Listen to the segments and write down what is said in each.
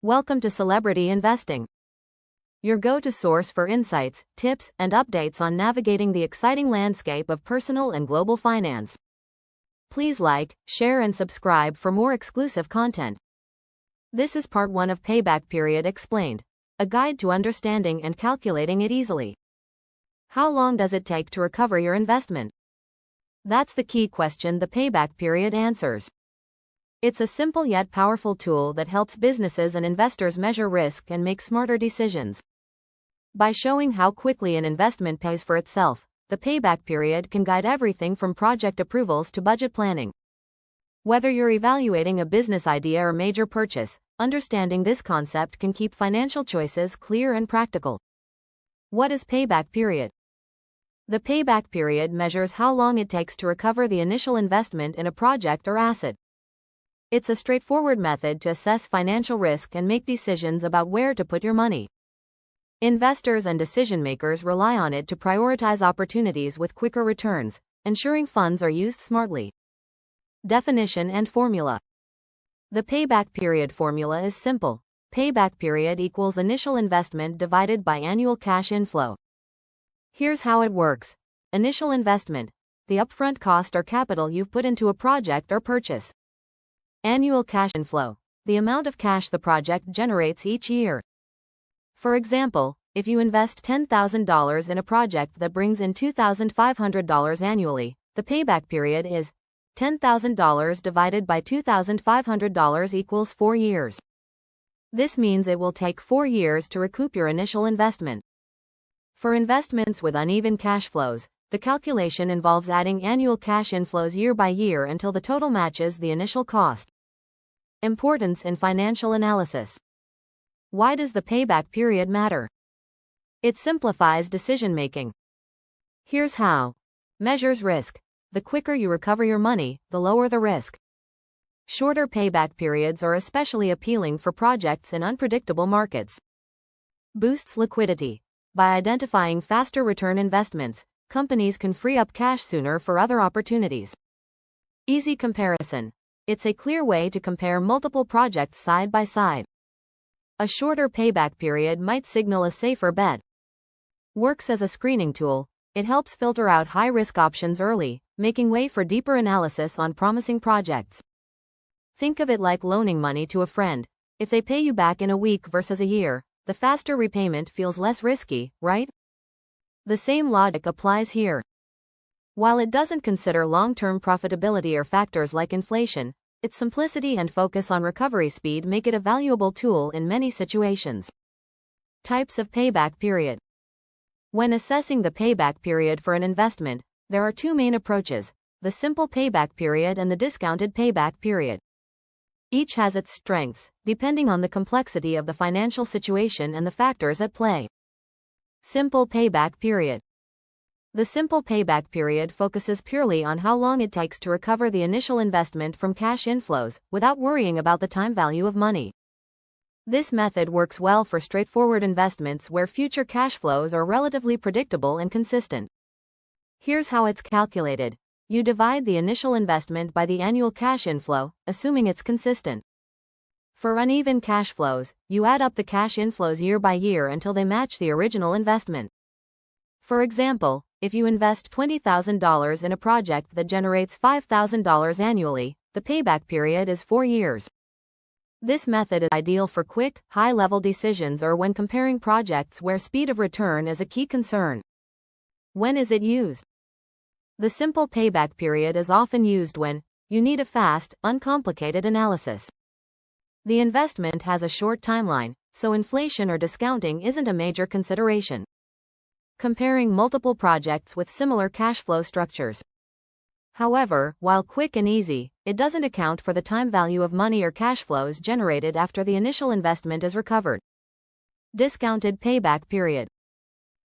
Welcome to Celebrity Investing, your go-to source for insights, tips, and updates on navigating the exciting landscape of personal and global finance. Please like, share, and subscribe for more exclusive content. This is part 1 of Payback Period Explained, a guide to understanding and calculating it easily. How long does it take to recover your investment? That's the key question the Payback Period answers. It's a simple yet powerful tool that helps businesses and investors measure risk and make smarter decisions. By showing how quickly an investment pays for itself, the payback period can guide everything from project approvals to budget planning. Whether you're evaluating a business idea or major purchase, understanding this concept can keep financial choices clear and practical. What is payback period? The payback period measures how long it takes to recover the initial investment in a project or asset. It's a straightforward method to assess financial risk and make decisions about where to put your money. Investors and decision-makers rely on it to prioritize opportunities with quicker returns, ensuring funds are used smartly. Definition and formula. The payback period formula is simple. Payback period equals initial investment divided by annual cash inflow. Here's how it works. Initial investment, the upfront cost or capital you've put into a project or purchase. Annual cash inflow, the amount of cash the project generates each year. For example, if you invest $10,000 in a project that brings in $2,500 annually, the payback period is $10,000 divided by $2,500 equals 4 years. This means it will take 4 years to recoup your initial investment. For investments with uneven cash flows, the calculation involves adding annual cash inflows year by year until the total matches the initial cost. Importance in financial analysis. Why does the payback period matter? It simplifies decision-making. Here's how. Measures risk. The quicker you recover your money, the lower the risk. Shorter payback periods are especially appealing for projects in unpredictable markets. Boosts liquidity. By identifying faster return investments, companies can free up cash sooner for other opportunities. Easy comparison. It's a clear way to compare multiple projects side by side. A shorter payback period might signal a safer bet. Works as a screening tool. It helps filter out high-risk options early, making way for deeper analysis on promising projects. Think of it like loaning money to a friend. If they pay you back in a week versus a year, the faster repayment feels less risky, right? The same logic applies here. While it doesn't consider long-term profitability or factors like inflation, its simplicity and focus on recovery speed make it a valuable tool in many situations. Types of payback period. When assessing the payback period for an investment, there are two main approaches: the simple payback period and the discounted payback period. Each has its strengths, depending on the complexity of the financial situation and the factors at play. Simple payback period. The simple payback period focuses purely on how long it takes to recover the initial investment from cash inflows, without worrying about the time value of money. This method works well for straightforward investments where future cash flows are relatively predictable and consistent. Here's how it's calculated. You divide the initial investment by the annual cash inflow, assuming it's consistent. For uneven cash flows, you add up the cash inflows year by year until they match the original investment. For example, if you invest $20,000 in a project that generates $5,000 annually, the payback period is 4 years. This method is ideal for quick, high-level decisions or when comparing projects where speed of return is a key concern. When is it used? The simple payback period is often used when you need a fast, uncomplicated analysis. The investment has a short timeline, so inflation or discounting isn't a major consideration. Comparing multiple projects with similar cash flow structures. However, while quick and easy, it doesn't account for the time value of money or cash flows generated after the initial investment is recovered. Discounted payback period.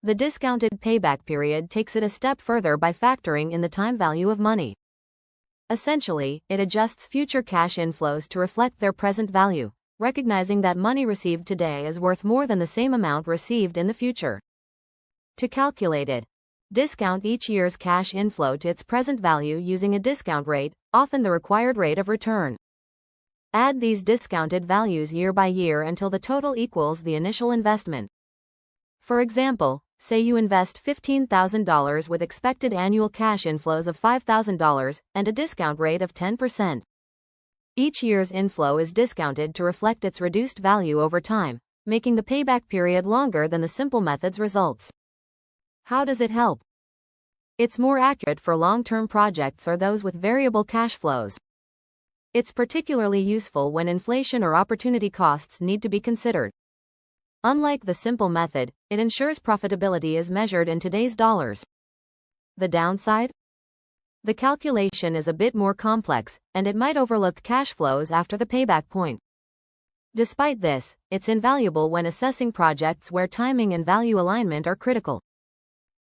The discounted payback period takes it a step further by factoring in the time value of money. Essentially, it adjusts future cash inflows to reflect their present value, recognizing that money received today is worth more than the same amount received in the future. To calculate it, discount each year's cash inflow to its present value using a discount rate, often the required rate of return. Add these discounted values year by year until the total equals the initial investment. For example, say you invest $15,000 with expected annual cash inflows of $5,000 and a discount rate of 10%. Each year's inflow is discounted to reflect its reduced value over time, making the payback period longer than the simple method's results. How does it help? It's more accurate for long-term projects or those with variable cash flows. It's particularly useful when inflation or opportunity costs need to be considered. Unlike the simple method, it ensures profitability is measured in today's dollars. The downside? The calculation is a bit more complex, and it might overlook cash flows after the payback point. Despite this, it's invaluable when assessing projects where timing and value alignment are critical.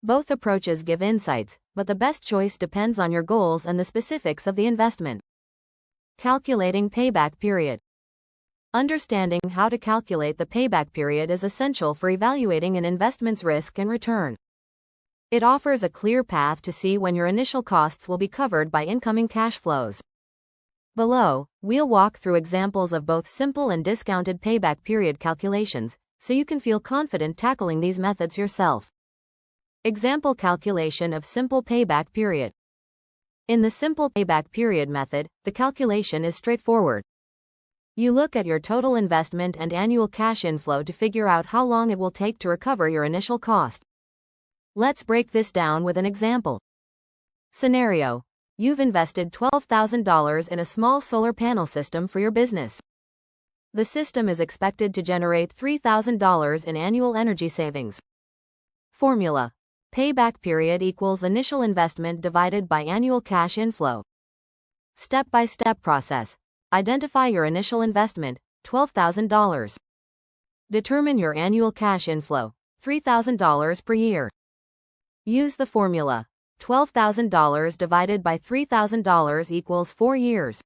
Both approaches give insights, but the best choice depends on your goals and the specifics of the investment. Calculating payback period. Understanding how to calculate the payback period is essential for evaluating an investment's risk and return. It offers a clear path to see when your initial costs will be covered by incoming cash flows. Below, we'll walk through examples of both simple and discounted payback period calculations, so you can feel confident tackling these methods yourself. Example calculation of simple payback period. In the simple payback period method, the calculation is straightforward. You look at your total investment and annual cash inflow to figure out how long it will take to recover your initial cost. Let's break this down with an example. Scenario: you've invested $12,000 in a small solar panel system for your business. The system is expected to generate $3,000 in annual energy savings. Formula: payback period equals initial investment divided by annual cash inflow. Step-by-step process. Identify your initial investment, $12,000. Determine your annual cash inflow, $3,000 per year. Use the formula. $12,000 divided by $3,000 equals 4 years.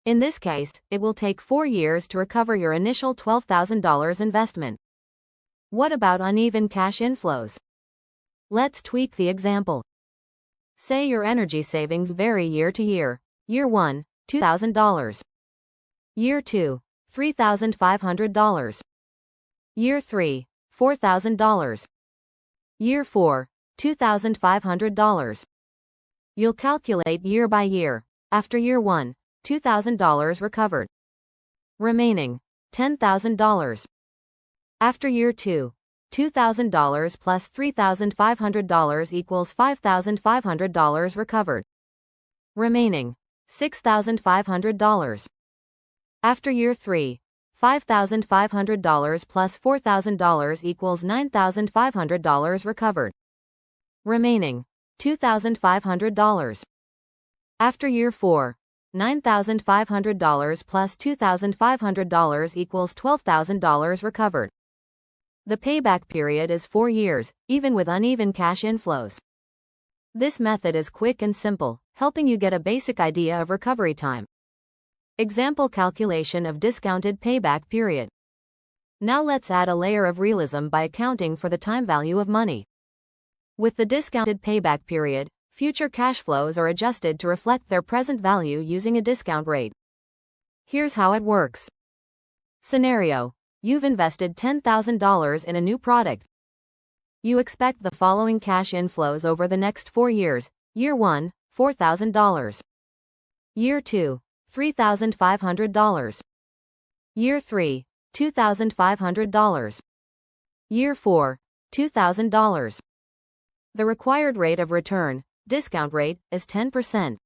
In this case, it will take 4 years to recover your initial $12,000 investment. What about uneven cash inflows? Let's tweak the example. Say your energy savings vary year to year. Year 1, $2,000. Year 2, $3,500. Year 3, $4,000. Year 4, $2,500. You'll calculate year by year. After year 1, $2,000 recovered. Remaining, $10,000. After year 2, $2,000 plus $3,500 equals $5,500 recovered. Remaining, $6,500. After year 3, $5,500 plus $4,000 equals $9,500 recovered. Remaining, $2,500. After year 4, $9,500 plus $2,500 equals $12,000 recovered. The payback period is 4 years, even with uneven cash inflows. This method is quick and simple, helping you get a basic idea of recovery time. Example calculation of discounted payback period. Now let's add a layer of realism by accounting for the time value of money. With the discounted payback period, future cash flows are adjusted to reflect their present value using a discount rate. Here's how it works. Scenario: you've invested $10,000 in a new product. You expect the following cash inflows over the next 4 years. Year 1, $4,000. Year 2, $3,500. Year 3, $2,500. Year 4, $2,000. The required rate of return, discount rate, is 10%.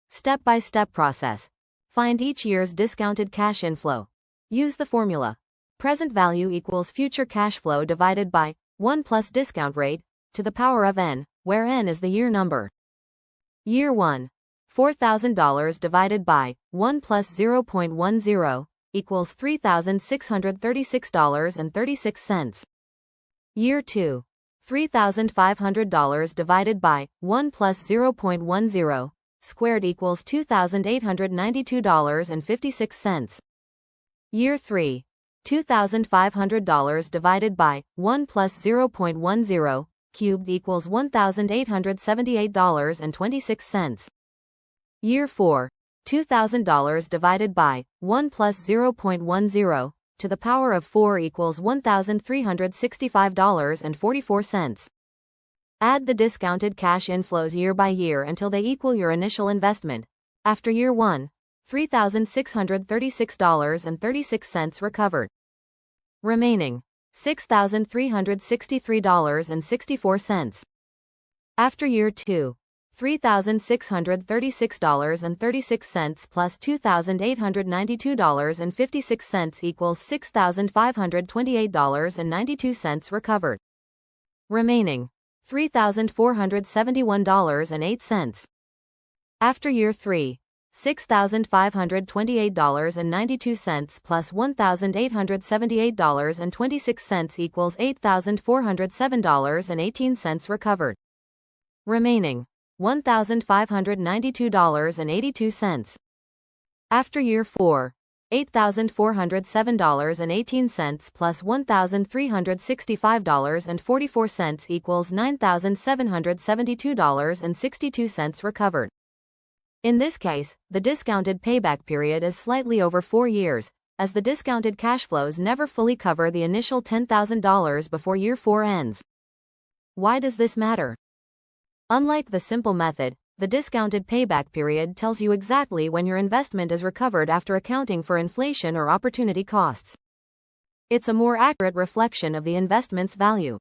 Step-by-step process. Find each year's discounted cash inflow. Use the formula. Present value equals future cash flow divided by 1 plus discount rate, to the power of n, where n is the year number. Year 1, $4,000 divided by 1 plus 0.10, equals $3,636.36. Year 2, $3,500 divided by 1 plus 0.10, squared equals $2,892.56. Year 3, $2,500 divided by 1 plus 0.10, cubed equals $1,878.26. Year 4, $2,000 divided by 1 plus 0.10 to the power of 4 equals $1,365.44. Add the discounted cash inflows year by year until they equal your initial investment. After year 1, $3,636.36 recovered. Remaining $6,363.64. After year 2, $3,636.36 plus $2,892.56 equals $6,528.92 recovered. Remaining $3,471.08. After year 3, $6,528.92 plus $1,878.26 equals $8,407.18 recovered. Remaining $1,592.82. After year 4, $8,407.18 plus $1,365.44 equals $9,772.62 recovered. In this case, the discounted payback period is slightly over 4 years, as the discounted cash flows never fully cover the initial $10,000 before year 4 ends. Why does this matter? Unlike the simple method, the discounted payback period tells you exactly when your investment is recovered after accounting for inflation or opportunity costs. It's a more accurate reflection of the investment's value.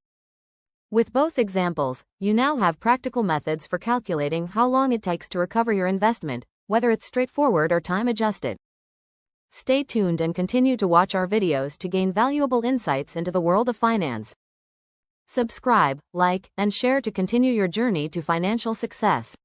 With both examples, you now have practical methods for calculating how long it takes to recover your investment, whether it's straightforward or time-adjusted. Stay tuned and continue to watch our videos to gain valuable insights into the world of finance. Subscribe, like, and share to continue your journey to financial success.